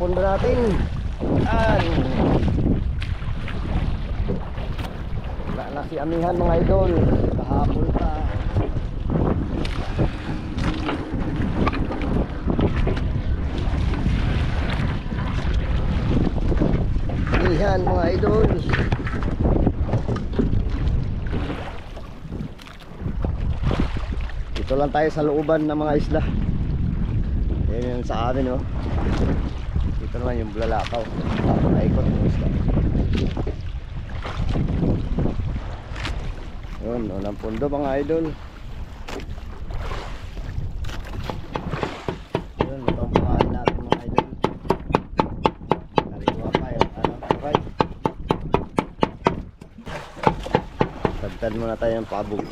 pundo natin. Yan. Wala na si amihan mga idol. Kahapon pa. Amihan mga idol. Dito lang tayo sa looban ng mga isla. Yan yung sa amin, oh. Dito naman yung Bulalakaw. Naikot yung isla. Yun, unang pundo mga idol. Yun, ito ang pangalan natin mga idol. Nariwa pa yung anong tukay. Tagtad muna tayo ng pabog.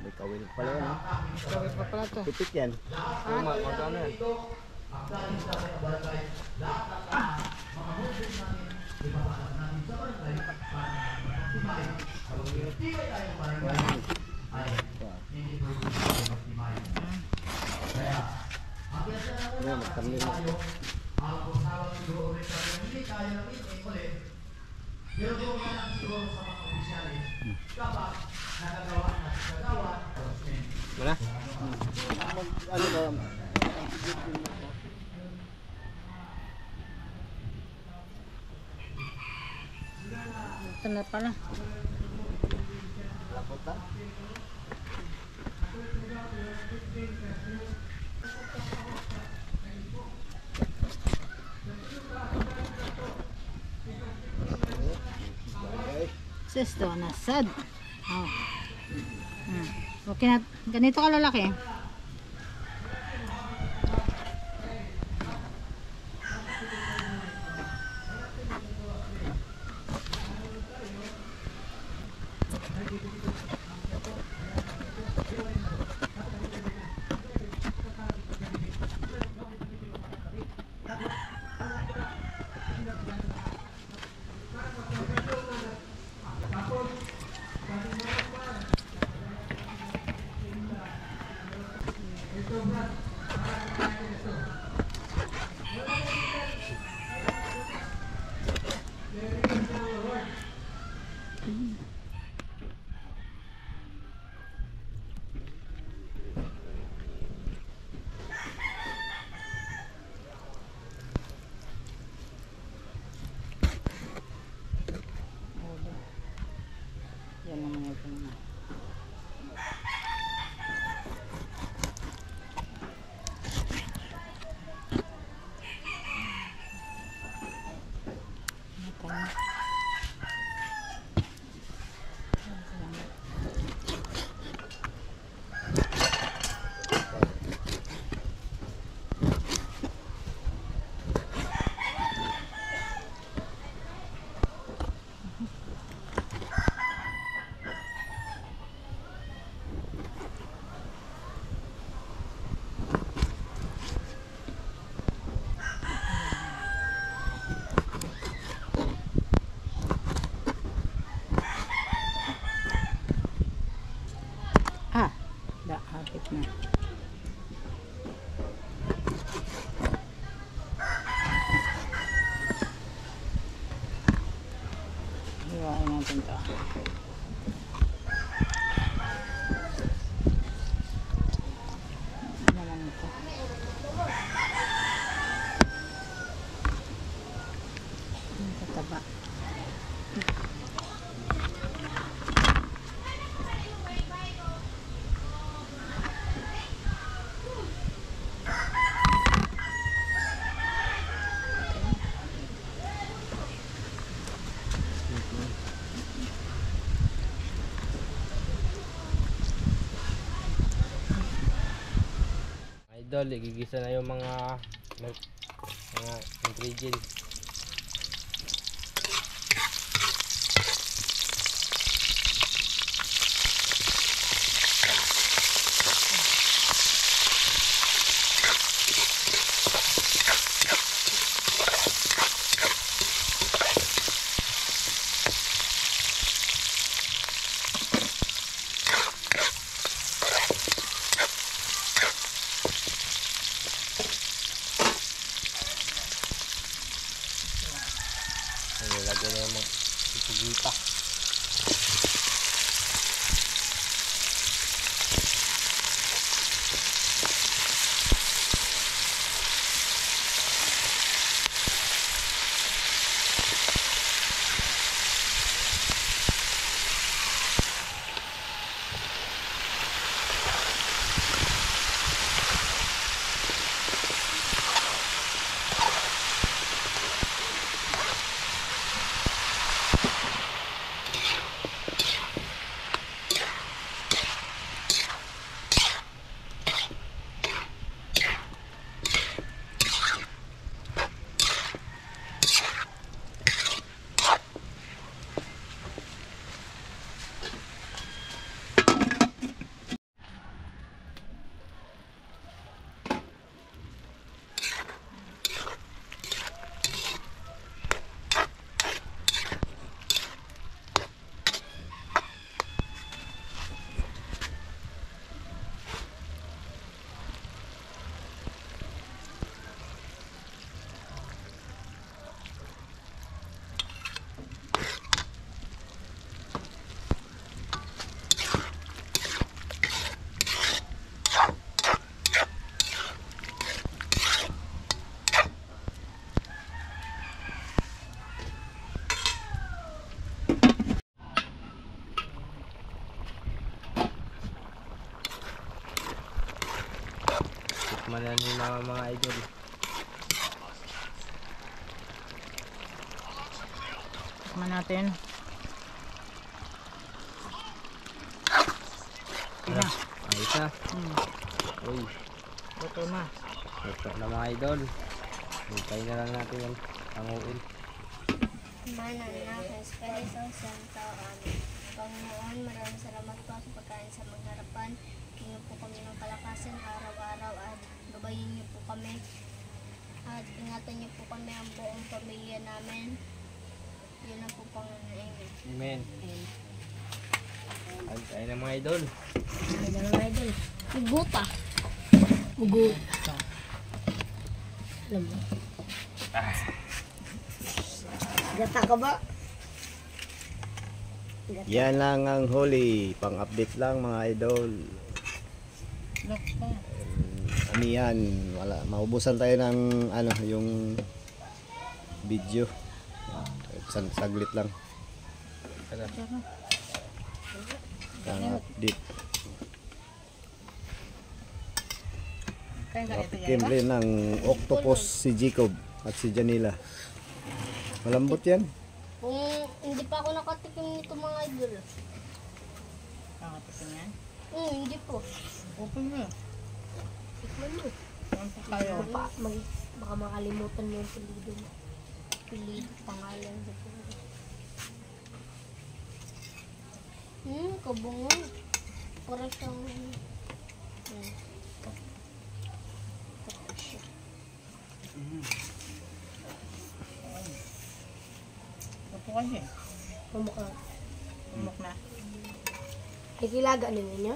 May kawil pala yan, ha? Kawil pa pala to. Tipit yan. Magkano yan? Ano, magtamlin na. Wala? Ano ba? Ito na pala. Lapot na? Sis, ito na sad. Oh. Okay na. Ganito kalalaki. Yan naman ito na. Hapit na. Hiwain natin ito. Naman ito. Ang tataba. Idol, igigisa na yung mga ingredients. Nilagyan na yung mga isigita. na ni mama mga idol. Tikman natin. Ano? Ayos na. Uy, Luto na. ito na mga idol. Hintayin na lang natin yan. Panguin. Manana, Espiritu Santo, Amen. Panginoon, maraming salamat po sa pagkain sa mga harapan. Bigyan po kami ng kalakasan araw-araw at gabayin niyo po kami. At ingatan niyo po kami ang buong pamilya namin. Yun na po, Panginoon. Amen. Amen. Hintayin na mga idol. Muguta. Muguta. Alam mo? Gata ka ba? Yan lang ang huli. Pang-update lang mga idol. Look pa. Ano yan? Wala. Maubusan tayo ng ano, yung video. Saglit lang. Pang-update. Kaya Napikim rin ng octopus si Jacob at si Janila. Malambot yan. Kung hindi pa ako nakatikim nito mga idol. Nakatikim yan. Hindi po. Open mo. Tikman mo. Yan po tayo. Baka makalimutan mo yung pilido mo. Pilido, pangalan. Kabungo. Para siyang... Ito kasi. Pumukha. Umok na. Ikilaga na ninyo?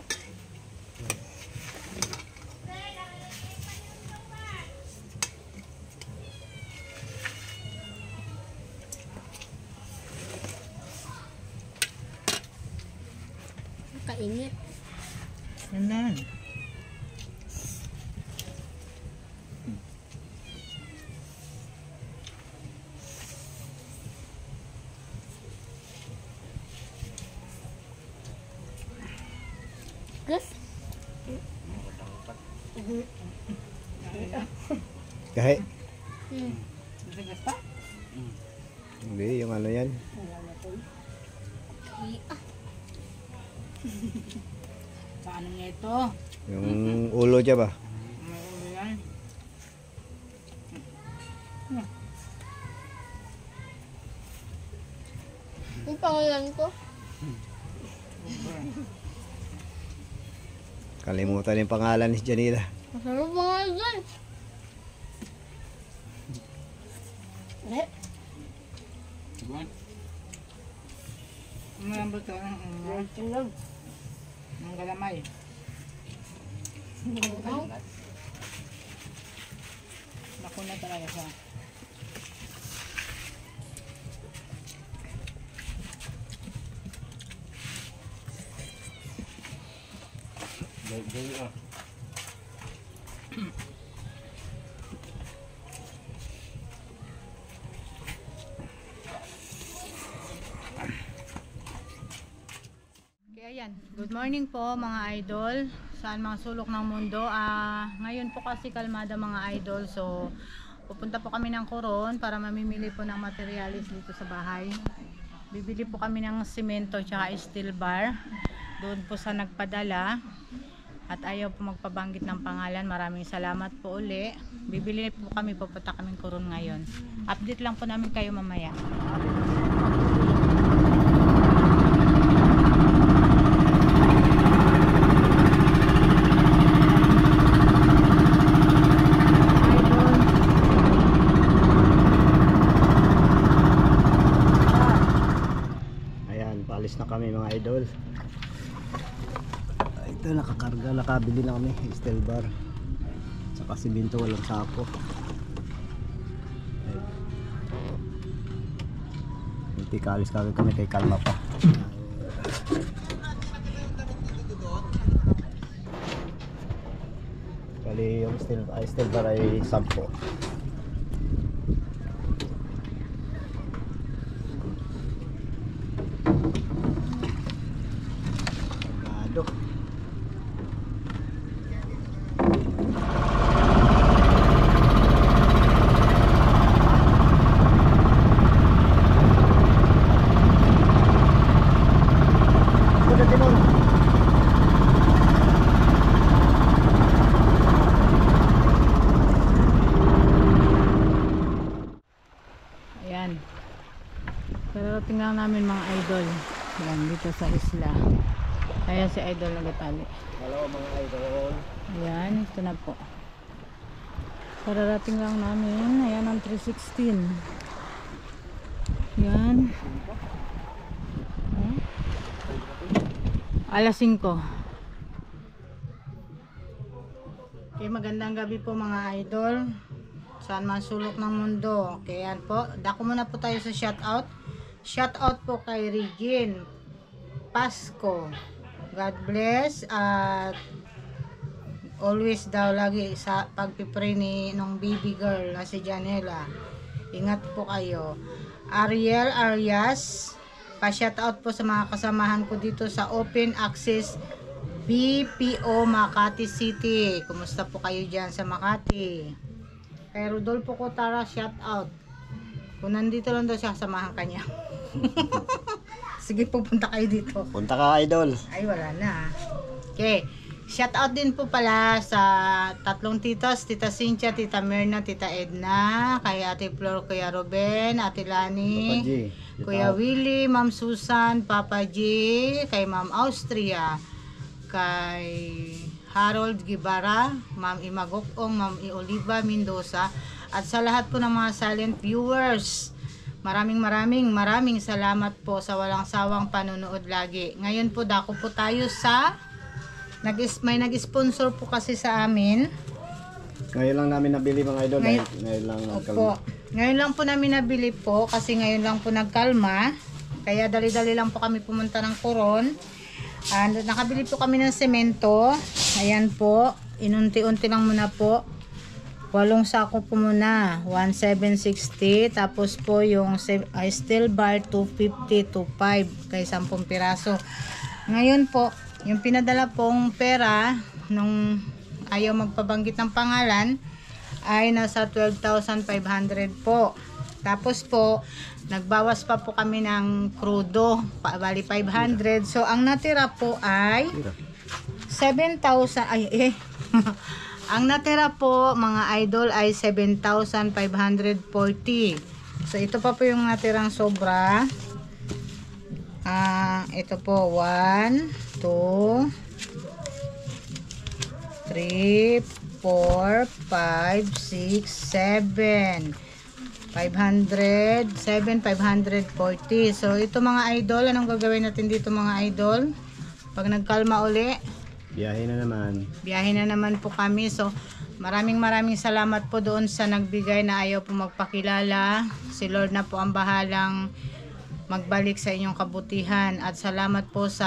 Kainit. Yan na. Gus? Kahit. Matigas pa? Hindi, yung ano yan. Paano niya ito? Yung ulo dyan ba? May ulo yan. Yung pangalan ko? Kalimutan yung pangalan ni Janila. Masarap pangalan dyan. Hindi. Malambot ito. Tingnan. Ang galamay. Nakuna talaga siya. Dahil ah. Okay, ayan. Good morning po mga idol. Saan mga sulok ng mundo. Ngayon po kasi kalmada mga idol. So, pupunta po kami ng Coron para mamimili po ng materialis dito sa bahay. Bibili po kami ng simento tsaka steel bar. Doon po sa nagpadala. At ayaw po magpabanggit ng pangalan. Maraming salamat po uli. Bibili po kami, pupunta kami Coron ngayon. Update lang po namin kayo mamaya. Ayan, paalis na kami mga idol. Ito, nakakarga, nakabili na kami steel bar saka simento, walang sako. Hindi kaalis kami kay Kalma pa. Bali yung steel bar ay 10. Gado. Yan. Kararating lang namin mga idol. Yan, dito sa isla. Ayan si idol nagatali. Hello mga idol. Ayan, ito na po. Kararating lang namin. Ayan ang 316. Yan. Alas 5. Okay, magandang gabi po mga idol. Saan man sulok ng mundo. Okay, yan po. Dako muna po tayo sa shoutout. Shoutout po kay Regine Pasco. God bless. At always daw lagi sa pagpipray ni nung baby girl na si Janela. Ingat po kayo. Ariel Arias. Pa-shoutout po sa mga kasamahan ko dito sa Open Access BPO Makati City. Kumusta po kayo dyan sa Makati? Kay Rodolfo Cotara, shoutout. Kung nandito lang daw siya, samahan kanya. Sige, pupunta kayo dito. Punta ka idol. Ay, wala na. Okay. Shoutout din po pala sa tatlong titas, Tita Cynthia, Tita Merna, Tita Edna, kay Ate Flor, Kuya Ruben, Ate Lani, Papa G. Kuya Willie, Ma'am Susan, Papa G, kay Ma'am Austria, kay Harold Gibara, Ma'am Imagokong, Ma'am Oliva Mendoza, at sa lahat po ng mga silent viewers. Maraming salamat po sa walang sawang panonood lagi. Ngayon po dako po tayo sa may nag-sponsor po kasi sa amin. Ngayon lang namin nabili mga idol. Ngayon lang nagkalma. Opo. Ngayon lang po namin nabili po kasi ngayon lang po nagkalma. Kaya dali-dali lang po kami pumunta ng Coron. Nakabili po kami ng semento. Ayan po. Inunti-unti lang muna po. 8 sako po muna. 1,760. Tapos po yung steel bar 250 to 5 kay 10 piraso. Ngayon po, yung pinadala pong pera nung ayaw magpabanggit ng pangalan ay nasa 12,500 po. Tapos po, nagbawas pa po kami ng krudo, bali 500. So, ang natira po ay 7,000. Ang natira po, mga idol, ay 7,540. So, ito pa po yung natirang sobra. Ito po, 1, 2, 3, 4, 5, 6, 7. 500, 7,540. So, ito mga idol, anong gagawin natin dito mga idol? Pag nagkalma uli, Biyahe na naman. biyahe na naman po kami. So, maraming salamat po doon sa nagbigay na ayaw po magpakilala. Si Lord na po ang bahalang magbalik sa inyong kabutihan. At salamat po sa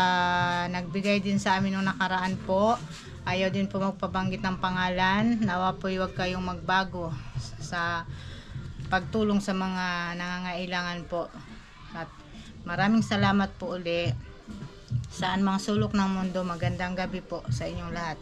nagbigay din sa amin nung nakaraan po. Ayaw din po magpabanggit ng pangalan. Nawa po huwag kayong magbago sa pagtulong sa mga nangangailangan po. At maraming salamat po uli. Saan mang sulok ng mundo, magandang gabi po sa inyong lahat.